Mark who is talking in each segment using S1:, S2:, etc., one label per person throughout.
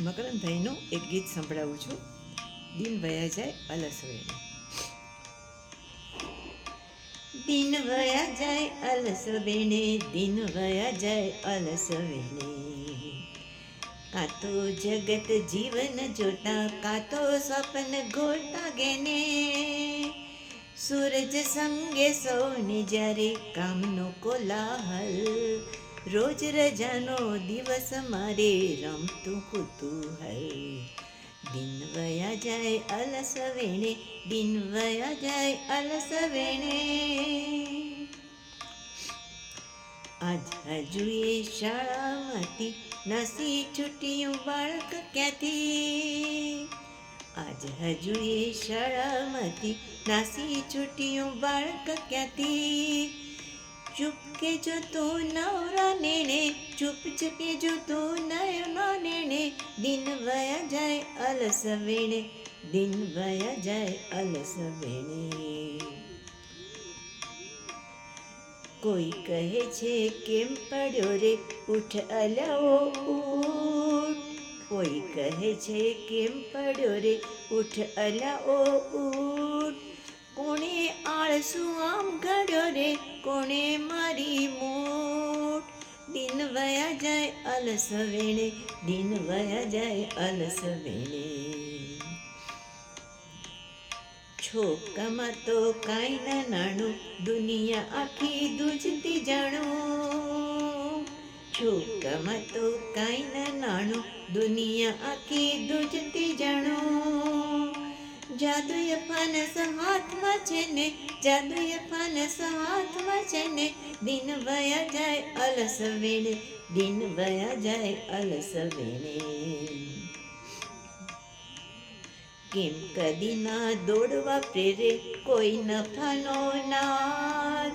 S1: મકરંદભાઈનું એક ગીત સંભળાવું છું. દિન વયા જાય અલસ વેણે. દિન વયા જાય અલસ વેણે, દિન વયા જાય અલસ વેણે. કાં તો જગત જીવન જોતા, કાં તો સ્વપ્ન ઘોળતા ગેને. સૂરજ સંગે સૌને જ્યારે કામનો કોલાહલ, રોજ રજાનો દિવસ મારે રમતું કુતૂહલ. દિન વયા જાય અલસ વેણે, દિન વયા જાય અલસ વેણે. આજ હજુએ શાળામાંથી નાસી છૂટ્યું બાળક ક્યાંથી. આજ હજુએ શાળામાંથી નાસી છૂટ્યું બાળક ક્યાંથી. ચૂપકે જો તું નવરા નેણે, ચૂપકે જો તું નયના નેણે. દિન વયા જાય અલસ વેણે, દિન વયા જાય અલસ વેણે. કોઈ કહે છે કેમ પડ્યો રે, ઉઠ અલાવો ઉઠ. કોઈ કહે છે કેમ પડ્યો રે, ઉઠ અલાવો ઉઠ. કોણે આળસુ આમ ઘડ્યો રે, કોણે મારી મૂઠ. દિન વયા જાય અલસ વેણે, દિન વયા જાય અલસ વેણે. છોકમાં તો કાંઈ ના નાણું, દુનિયા આખી દૂજતી જાણું. છોકમાં તો કાંઈ ના નાણું, દુનિયા આખી દૂજતી જાણું. જાદુય ફાનસ હાથમાં છે ને, જાદુય ફાનસ હાથમાં છે ને. દિન વયા જાય અલસ વેણે, દિન વયા જાય અલસ વેણે. કેમ કદી ના દોડવા પ્રેરે કોઈ નફાનો નાદ.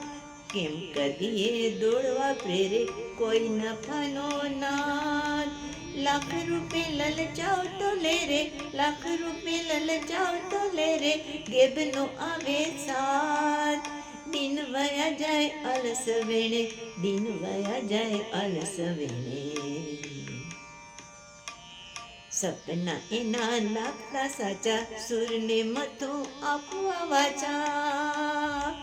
S1: કેમ કદી એ દોડવા પ્રેરે કોઈ નફાનો નાદ. લાખ રૂપે લલચાવ તો લે રે, લાખ રૂપે લલચાવ તો લે રે. ગેબનો આવે સાથ. દિન વયા જાય અલસ વેણે, દિન વયા જાય અલસ વેણે. સપના એના લાગતા સાચા, સુરને મથું આપવા વાચા.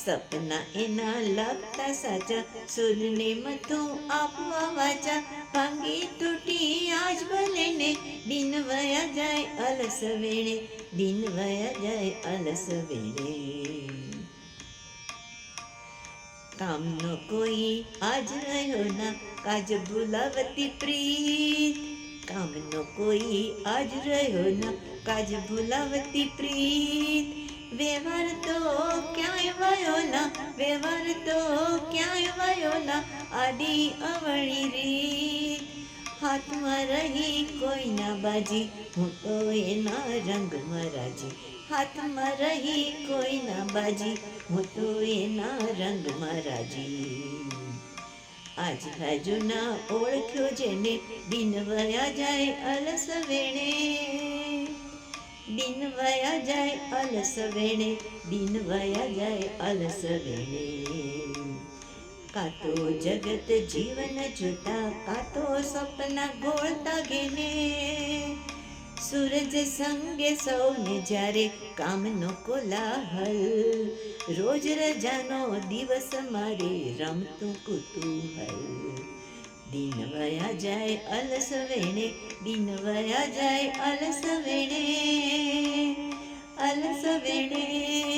S1: સપના એના લાગતા સાચા, સુરને મથું આપવા વાચા. ભાંગી તૂટી આજ ભલે ને, દિન વયા જાય અલસ વેણે, દિન વયા જાય અલસ વેણે. કામનો કોઈ આજ રહ્યો ના, કાજ ભૂલાવતી પ્રીત. કામનો કોઈ આજ રહ્યો ના, કાજ ભૂલાવતી પ્રીત. વ્યવહાર તો ક્યાંય વયો ના, વ્યવહાર તો ક્યાંય વયો ના. આડી અવળી રીત. હાથમાં રહી કોઈના બાજી, હું તો એના રંગમાં રાજી. હાથમાં રહી કોઈના બાજી, હું તો એના રંગમાં રાજી. આજ હજુ ના ઓળખ્યો જેને, દિન વયા જાય અલસ વેણે. દિન વયા જાય અલસ વેણે, દિન વયા જાય અલસ વેણે. કાં તો જગત જીવન જોતા, કાં તો સપના ઘોળતા ગેને. સૂરજ સંગે સૌને જ્યારે કામનો કોલાહલ, રોજ રજાનો દિવસ મારે રમતું કુતૂહલ. દિન વયા જાય અલસ વેણે, દિન વયા જાય અલસ વેણે, અલસ વેણે.